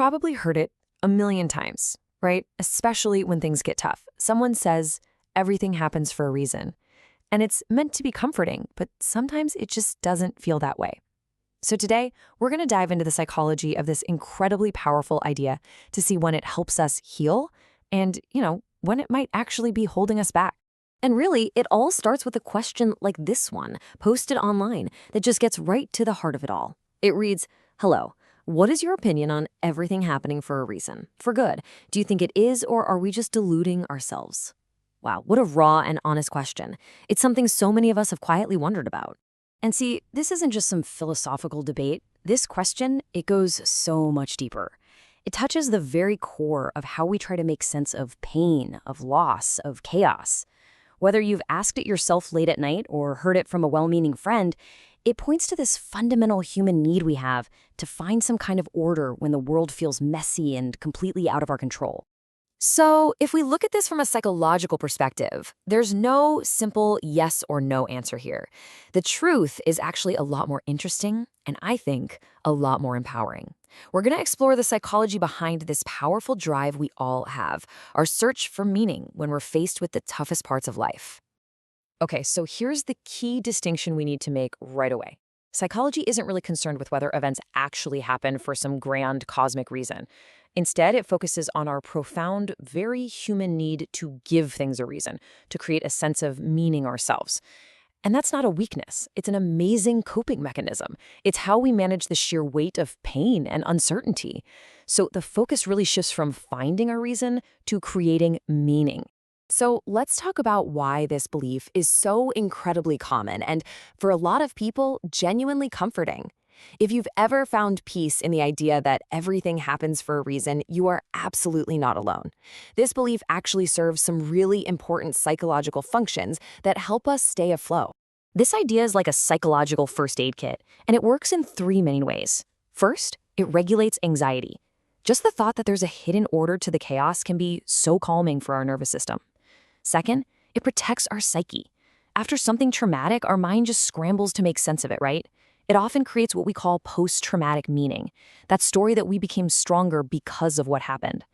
probably heard it a million times, right? Especially when things get tough. Someone says, everything happens for a reason. And it's meant to be comforting, but sometimes it just doesn't feel that way. So today, we're going to dive into the psychology of this incredibly powerful idea to see when it helps us heal and, when it might actually be holding us back. And really, it all starts with a question like this one, posted online, that just gets right to the heart of it all. It reads, "Hello, what is your opinion on everything happening for a reason? For good. Do you think it is, or are we just deluding ourselves?" Wow, what a raw and honest question. It's something so many of us have quietly wondered about. And see, this isn't just some philosophical debate. This question, it goes so much deeper. It touches the very core of how we try to make sense of pain, of loss, of chaos. Whether you've asked it yourself late at night or heard it from a well-meaning friend, it points to this fundamental human need we have to find some kind of order when the world feels messy and completely out of our control. So if we look at this from a psychological perspective, there's no simple yes or no answer here. The truth is actually a lot more interesting and I think a lot more empowering. We're going to explore the psychology behind this powerful drive we all have, our search for meaning when we're faced with the toughest parts of life. Okay, so here's the key distinction we need to make right away. Psychology isn't really concerned with whether events actually happen for some grand cosmic reason. Instead, it focuses on our profound, very human need to give things a reason, to create a sense of meaning ourselves. And that's not a weakness. It's an amazing coping mechanism. It's how we manage the sheer weight of pain and uncertainty. So the focus really shifts from finding a reason to creating meaning. So let's talk about why this belief is so incredibly common and, for a lot of people, genuinely comforting. If you've ever found peace in the idea that everything happens for a reason, you are absolutely not alone. This belief actually serves some really important psychological functions that help us stay afloat. This idea is like a psychological first aid kit, and it works in three main ways. First, it regulates anxiety. Just the thought that there's a hidden order to the chaos can be so calming for our nervous system. Second, it protects our psyche. After something traumatic, our mind just scrambles to make sense of it, right? It often creates what we call post-traumatic meaning, that story that we became stronger because of what happened.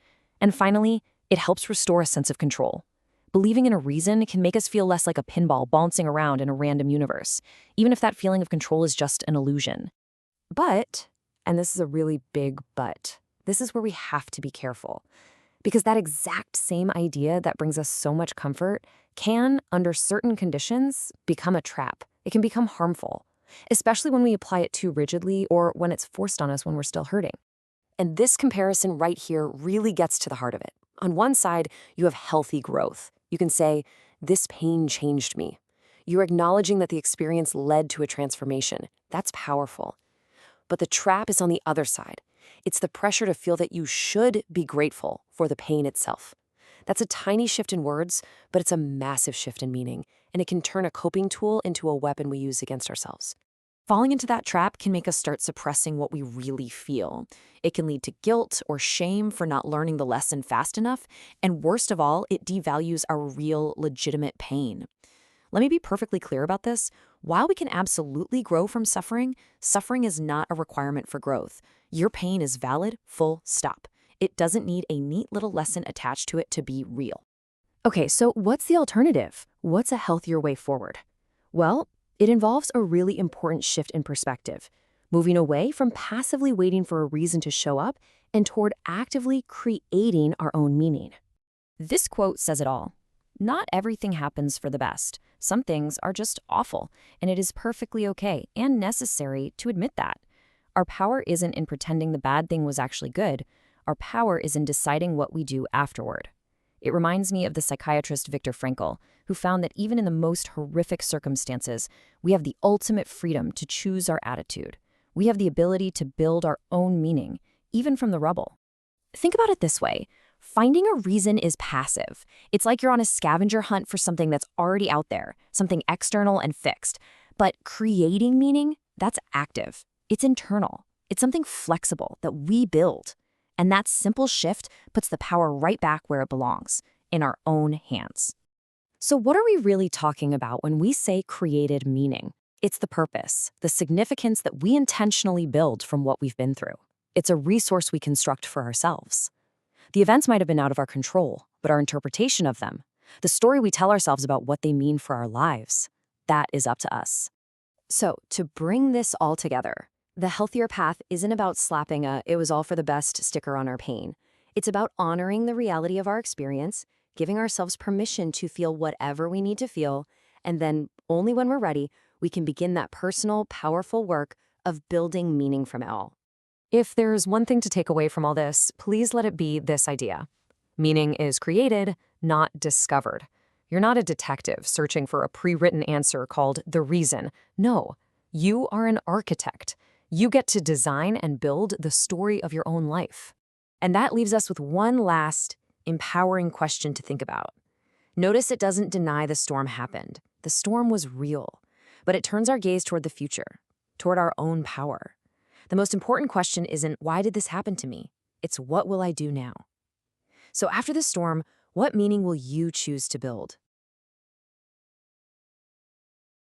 And finally, it helps restore a sense of control. Believing in a reason can make us feel less like a pinball bouncing around in a random universe, even if that feeling of control is just an illusion. But, and this is a really big but, this is where we have to be careful. Because that exact same idea that brings us so much comfort can, under certain conditions, become a trap. It can become harmful, especially when we apply it too rigidly or when it's forced on us when we're still hurting. And this comparison right here really gets to the heart of it. On one side, you have healthy growth. You can say, "This pain changed me." You're acknowledging that the experience led to a transformation. That's powerful. But the trap is on the other side. It's the pressure to feel that you should be grateful for the pain itself. That's a tiny shift in words, but it's a massive shift in meaning, and it can turn a coping tool into a weapon we use against ourselves. Falling into that trap can make us start suppressing what we really feel. It can lead to guilt or shame for not learning the lesson fast enough, and worst of all, it devalues our real, legitimate pain. Let me be perfectly clear about this. While we can absolutely grow from suffering, suffering is not a requirement for growth. Your pain is valid, full stop. It doesn't need a neat little lesson attached to it to be real. Okay, so what's the alternative? What's a healthier way forward? Well, it involves a really important shift in perspective, moving away from passively waiting for a reason to show up and toward actively creating our own meaning. This quote says it all. Not everything happens for the best. Some things are just awful, and it is perfectly okay and necessary to admit that. Our power isn't in pretending the bad thing was actually good. Our power is in deciding what we do afterward. It reminds me of the psychiatrist Viktor Frankl, who found that even in the most horrific circumstances, we have the ultimate freedom to choose our attitude. We have the ability to build our own meaning, even from the rubble. Think about it this way. Finding a reason is passive. It's like you're on a scavenger hunt for something that's already out there, something external and fixed. But creating meaning, that's active. It's internal. It's something flexible that we build. And that simple shift puts the power right back where it belongs, in our own hands. So what are we really talking about when we say created meaning? It's the purpose, the significance that we intentionally build from what we've been through. It's a resource we construct for ourselves. The events might have been out of our control, but our interpretation of them, the story we tell ourselves about what they mean for our lives, that is up to us. So, to bring this all together, the healthier path isn't about slapping a "it was all for the best" sticker on our pain. It's about honoring the reality of our experience, giving ourselves permission to feel whatever we need to feel, and then, only when we're ready, we can begin that personal, powerful work of building meaning from it all. If there's one thing to take away from all this, please let it be this idea. Meaning is created, not discovered. You're not a detective searching for a pre-written answer called the reason. No, you are an architect. You get to design and build the story of your own life. And that leaves us with one last, empowering question to think about. Notice it doesn't deny the storm happened. The storm was real, but it turns our gaze toward the future, toward our own power. The most important question isn't, why did this happen to me? It's, what will I do now? So after the storm, what meaning will you choose to build?